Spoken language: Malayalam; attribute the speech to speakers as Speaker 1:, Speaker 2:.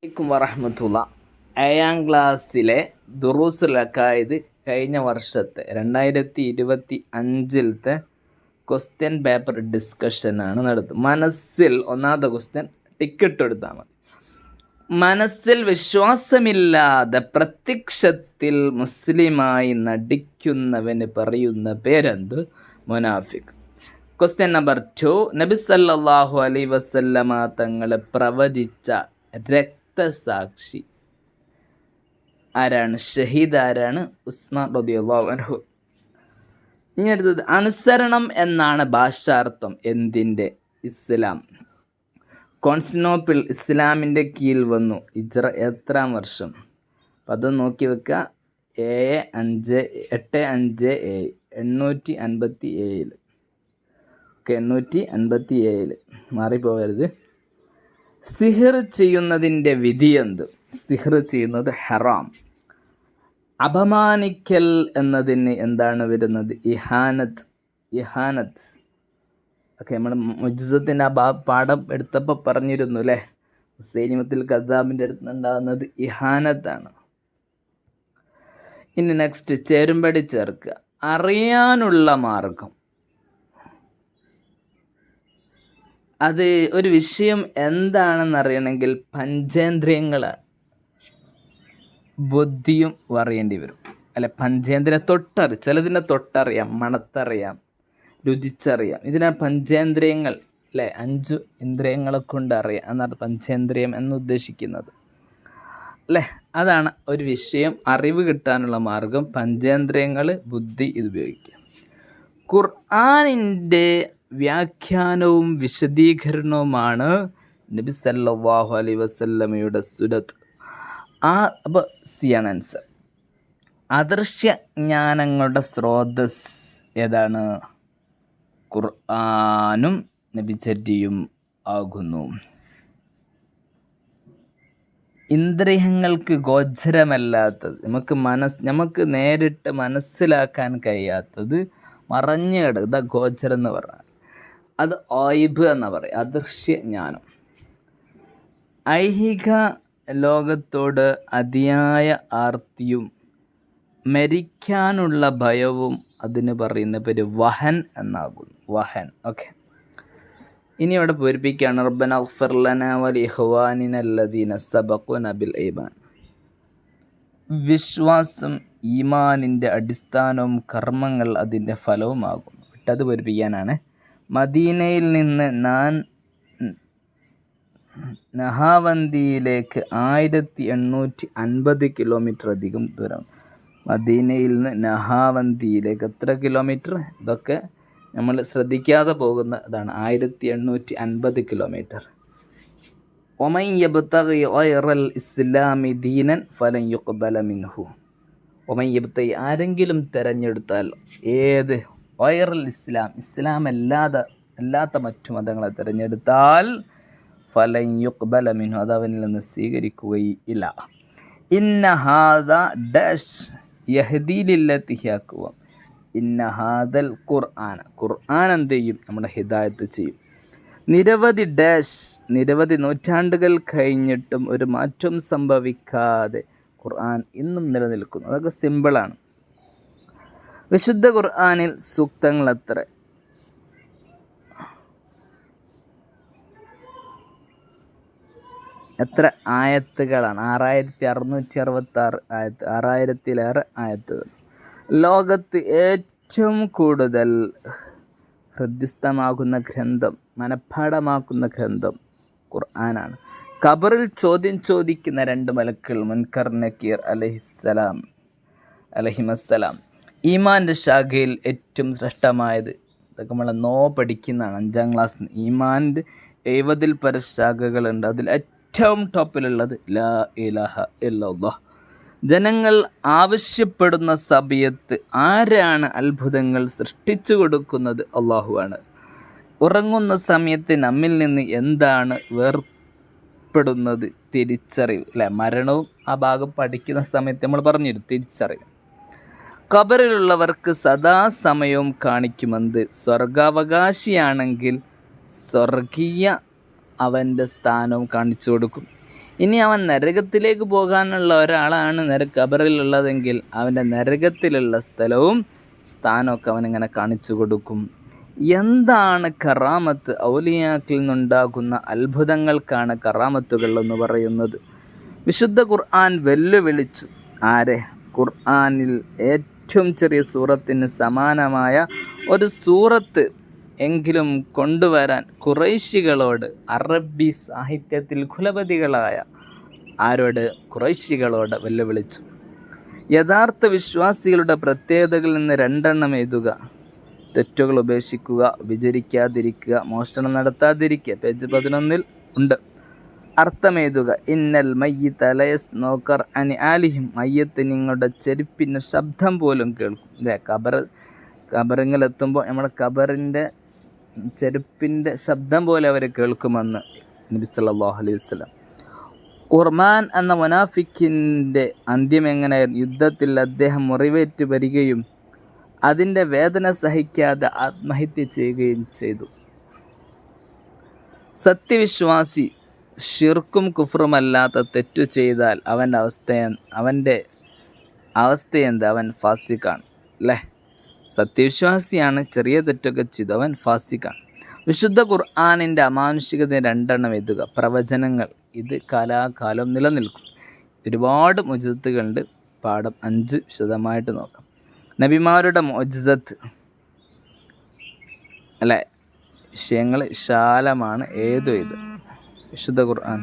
Speaker 1: അലൈക്കും വറഹ്മത്തുള്ള. 7ാം ക്ലാസ്സിലെ ദുറൂസുൽ അഖായിദ് കഴിഞ്ഞ വർഷത്തെ 2025 ക്വസ്റ്റ്യൻ പേപ്പർ ഡിസ്കഷനാണ് നടത്തുന്നത്. മനസ്സിൽ ഒന്നാമത്തെ ക്വസ്റ്റ്യൻ ടിക്കറ്റ് എടുത്താൽ മതി. മനസ്സിൽ വിശ്വാസമില്ലാതെ പ്രത്യക്ഷത്തിൽ മുസ്ലിമായി നടിക്കുന്നവന് പറയുന്ന പേരെന്ത്? മുനാഫിഖ്. ക്വസ്റ്റ്യൻ നമ്പർ 2, നബി സല്ലല്ലാഹു അലൈഹി വസല്ലമ തങ്ങളെ പ്രവചിച്ച രക്തസാക്ഷി ആരാണ്? ഷഹീദ് ആരാണ്? ഉസ്മാൻ റളിയല്ലാഹു അൻഹു. ഇനി അടുത്തത്, അനുസരണം എന്നാണ് ഭാഷാർത്ഥം എന്തിൻ്റെ? ഇസ്ലാം. കോൺസ്റ്റാന്റിനോപ്പിൾ ഇസ്ലാമിൻ്റെ കീഴിൽ വന്നു. ഹിജ്റ എത്രാം വർഷം? അപ്പം അത് നോക്കി വെക്കുക. 857 857 മാറിപ്പോകരുത്. സിഹർ ചെയ്യുന്നതിൻ്റെ വിധി എന്ത്? സിഹർ ചെയ്യുന്നത് ഹറാം. അപമാനിക്കൽ എന്നതിന് എന്താണ് വരുന്നത്? ഇഹാനത്ത്. ഓക്കെ, നമ്മൾ മുജ്സത്തിൻ്റെ ആ പാഠം എടുത്തപ്പോൾ പറഞ്ഞിരുന്നു അല്ലേ, ഹുസൈനിമത്തുൽ കദ്ദാബിൻ്റെ അടുത്ത് ഉണ്ടാകുന്നത് ഇഹാനത്താണ്. ഇനി നെക്സ്റ്റ്, ചേരുംപടി ചേർക്കുക. അറിയാനുള്ള മാർഗം. അത് ഒരു വിഷയം എന്താണെന്ന് അറിയണമെങ്കിൽ പഞ്ചേന്ദ്രിയങ്ങൾ, ബുദ്ധിയും അറിയേണ്ടി വരും അല്ലെ. പഞ്ചേന്ദ്രിയ ചിലതിനെ തൊട്ടറിയാം, മണത്തറിയാം, രുചിച്ചറിയാം. ഇതിനാണ് പഞ്ചേന്ദ്രിയങ്ങൾ അല്ലേ, 5 ഇന്ദ്രിയങ്ങളെ കൊണ്ട് അറിയാം എന്നാണ് പഞ്ചേന്ദ്രിയം എന്ന് ഉദ്ദേശിക്കുന്നത് അല്ലേ. അതാണ് ഒരു വിഷയം അറിവ് കിട്ടാനുള്ള മാർഗം. പഞ്ചേന്ദ്രിയങ്ങൾ, ബുദ്ധി ഇത് ഉപയോഗിക്കുക. ഖുർആനിൻ്റെ വ്യാഖ്യാനവും വിശദീകരണവുമാണ് നബി സല്ലല്ലാഹു അലൈഹി വസല്ലമയുടെ സുന്നത്ത്. അപ്പോൾ സിയാണ് ആൻസർ. അദൃശ്യ ജ്ഞാനങ്ങളുടെ സ്രോതസ് ഏതാണ്? ഖുർആനും നബിചര്യയും ആകുന്നു. ഇന്ദ്രിയങ്ങൾക്ക് ഗോചരമല്ലാത്തത്, നമുക്ക് നേരിട്ട് മനസ്സിലാക്കാൻ കഴിയാത്തത് മറഞ്ഞു കിടക്കുക, ഗോചരം എന്ന് പറഞ്ഞാൽ അത് ഓയിബ് എന്ന് പറയും, അദൃശ്യ ജ്ഞാനം. ഐഹിക ലോകത്തോട് അതിയായ ആർത്തിയും മരിക്കാനുള്ള ഭയവും അതിന് പറയുന്ന പേര് വഹൻ എന്നാകുന്നു. വഹൻ. ഓക്കെ, ഇനി ഇവിടെ പൂരിപ്പിക്കുകയാണ്. റബ്ബന ഇഗ്ഫിർ ലനാ വലിഇഖ്വാനിന അല്ലദീന സബഖൂന ബിൽ ഈമാൻ. വിശ്വാസം ഈമാനിൻ്റെ അടിസ്ഥാനവും കർമ്മങ്ങൾ അതിൻ്റെ ഫലവുമാകുന്നു. വിട്ടത് പൂരിപ്പിക്കാനാണ്. മദീനയിൽ നിന്ന് നഹാവന്തിയിലേക്ക് 1850 കിലോമീറ്റർ അധികം ദൂരം. മദീനയിൽ നിന്ന് നഹാവന്തിയിലേക്ക് എത്ര കിലോമീറ്റർ? ഇതൊക്കെ നമ്മൾ ശ്രദ്ധിക്കാതെ പോകുന്ന ഇതാണ്. 1850 കിലോമീറ്റർ. ഒമൻ യബ്തഗി ഗൈറൽ ഇസ്ലാമി ദീനൻ ഫലൻ യുഖ്ബല മിൻഹു. ഒമൻ യബ്തഗി, ആരെങ്കിലും തിരഞ്ഞെടുത്താൽ, ഏത്? ഗൈറൽ ഇസ്ലാം, ഇസ്ലാം അല്ലാത്ത മറ്റു മതങ്ങളെ തിരഞ്ഞെടുത്താൽ ഫലൻ യുഖ്ബല മിൻഹു, അത് അവനിൽ നിന്ന് സ്വീകരിക്കുകയില്ല. ഇന്ന ഹാദ ഡാഷ് യഹ്ദി ലില്ലത്തി ഹിയ അഖ്വം. ഇന്ന ഹാദൽ ഖുർആൻ എന്ത് ചെയ്യും? നമ്മുടെ ഹിദായത്ത് ചെയ്യും. നിരവധി നൂറ്റാണ്ടുകൾ കഴിഞ്ഞിട്ടും ഒരു മാറ്റം സംഭവിക്കാതെ ഖുർആൻ ഇന്നും നിലനിൽക്കുന്നു. അതൊക്കെ സിമ്പിളാണ്. വിശുദ്ധ ഖുർആനിൽ സൂക്തങ്ങൾ എത്ര ആയത്തുകളാണ്? 6666 ആയത്ത്, 6000-ലേറെ ആയത്തുകൾ. ലോകത്ത് ഏറ്റവും കൂടുതൽ ഹൃദ്യസ്ഥമാകുന്ന ഗ്രന്ഥം, മനഃപ്പാഠമാക്കുന്ന ഗ്രന്ഥം ഖുർആനാണ്. ഖബറിൽ ചോദ്യം ചോദിക്കുന്ന 2 മലക്കുകൾ, മുൻകർ നക്കീർ അലൈഹിമസ്സലാം. ഈമാൻ്റെ ശാഖയിൽ ഏറ്റവും ശ്രേഷ്ഠമായത്, ഇതൊക്കെ നമ്മൾ പഠിക്കുന്നതാണ് 5ാം ക്ലാസ്സിൽ. ഈമാൻ്റെ 70-ൽ പര ശാഖകളുണ്ട്. അതിൽ ഏറ്റവും ടോപ്പിലുള്ളത് ലാ ഇലാഹ ഇല്ലല്ലാഹ്. ജനങ്ങൾ ആവശ്യപ്പെടുന്ന സമയത്ത് ആരാണ് അത്ഭുതങ്ങൾ സൃഷ്ടിച്ചു കൊടുക്കുന്നത്? അള്ളാഹുവാണ്. ഉറങ്ങുന്ന സമയത്ത് നമ്മിൽ നിന്ന് എന്താണ് വേർപ്പെടുന്നത്? തിരിച്ചറിവ് അല്ലെ. മരണവും ആ ഭാഗം പഠിക്കുന്ന സമയത്ത് നമ്മൾ പറഞ്ഞിരുന്നു, തിരിച്ചറിവ്. ഖബറിലുള്ളവർക്ക് സദാസമയവും കാണിക്കുമെന്ന്. സ്വർഗാവകാശിയാണെങ്കിൽ സ്വർഗീയ അവൻ്റെ സ്ഥാനവും കാണിച്ചു കൊടുക്കും. ഇനി അവൻ നരകത്തിലേക്ക് പോകാനുള്ള ഒരാളാണ് ഖബറിലുള്ളതെങ്കിൽ അവൻ്റെ നരകത്തിലുള്ള സ്ഥലവും സ്ഥാനമൊക്കെ അവനിങ്ങനെ കാണിച്ചു കൊടുക്കും. എന്താണ് കറാമത്ത്? ഔലിയാക്കിൽ നിന്നുണ്ടാകുന്ന അത്ഭുതങ്ങൾക്കാണ് കറാമത്തുകൾ എന്ന് പറയുന്നത്. വിശുദ്ധ ഖുർആൻ വെല്ലുവിളിച്ചു ആരെ? ഖുർആനിൽ ഏറ്റവും ചെറിയ സൂറത്തിന് സമാനമായ ഒരു സൂറത്ത് എങ്കിലും കൊണ്ടുവരാൻ ഖുറൈശികളോട്, അറബി സാഹിത്യത്തിൽ കുലപതികളായ ആരോട്? ഖുറൈശികളോട് വെല്ലുവിളിച്ചു. യഥാർത്ഥ വിശ്വാസികളുടെ പ്രത്യേകതകളിൽ നിന്ന് 2 എണ്ണം എഴുതുക. തെറ്റുകൾ ഉപേക്ഷിക്കുക, വിചരിക്കാതിരിക്കുക, മോഷണം നടത്താതിരിക്കുക. പേജ് 11 ഉണ്ട്. അർത്ഥം എഴുതുക. ഇന്നൽ മയ്യിത ലയസ്മഉ അനി ആലിഹിം. മയ്യത്ത് നിങ്ങളുടെ ചെരുപ്പിൻ്റെ ശബ്ദം പോലും കേൾക്കും. അല്ലേ? ഖബറിലെത്തുമ്പോൾ നമ്മുടെ ഖബറിൻ്റെ ചെരുപ്പിൻ്റെ ശബ്ദം പോലെ അവർ കേൾക്കുമെന്ന് നബി സല്ലല്ലാഹു അലൈഹി വസല്ലം. ഉർമാൻ എന്ന മുനാഫിക്കിൻ്റെ അന്ത്യം എങ്ങനെയായിരുന്നു? യുദ്ധത്തിൽ അദ്ദേഹം മുറിവേറ്റ് വരികയും അതിൻ്റെ വേദന സഹിക്കാതെ ആത്മഹത്യ ചെയ്യുകയും ചെയ്തു. സത്യവിശ്വാസി ഷിർക്കും കുഫറുമല്ലാത്ത തെറ്റു ചെയ്താൽ അവൻ്റെ അവസ്ഥയെന്ത്? അവൻ ഫാസിഖാണ്. അല്ലേ? സത്യവിശ്വാസിയാണ്, ചെറിയ തെറ്റൊക്കെ ചെയ്തു, അവൻ ഫാസിഖാണ്. വിശുദ്ധ ഖുർആനിൻ്റെ അമാനുഷികത 2 എണ്ണം എഴുതുക. പ്രവചനങ്ങൾ, ഇത് കാലാകാലം നിലനിൽക്കും. ഒരുപാട് മുഅ്ജിസത്തുകളുണ്ട്. പാഠം 5 വിശദമായിട്ട് നോക്കാം. നബിമാരുടെ മുഅ്ജിസത്ത്, അല്ലേ? വിഷയങ്ങൾ വിശാലമാണ്. ഇത് വിശുദ്ധ ഖുർആൻ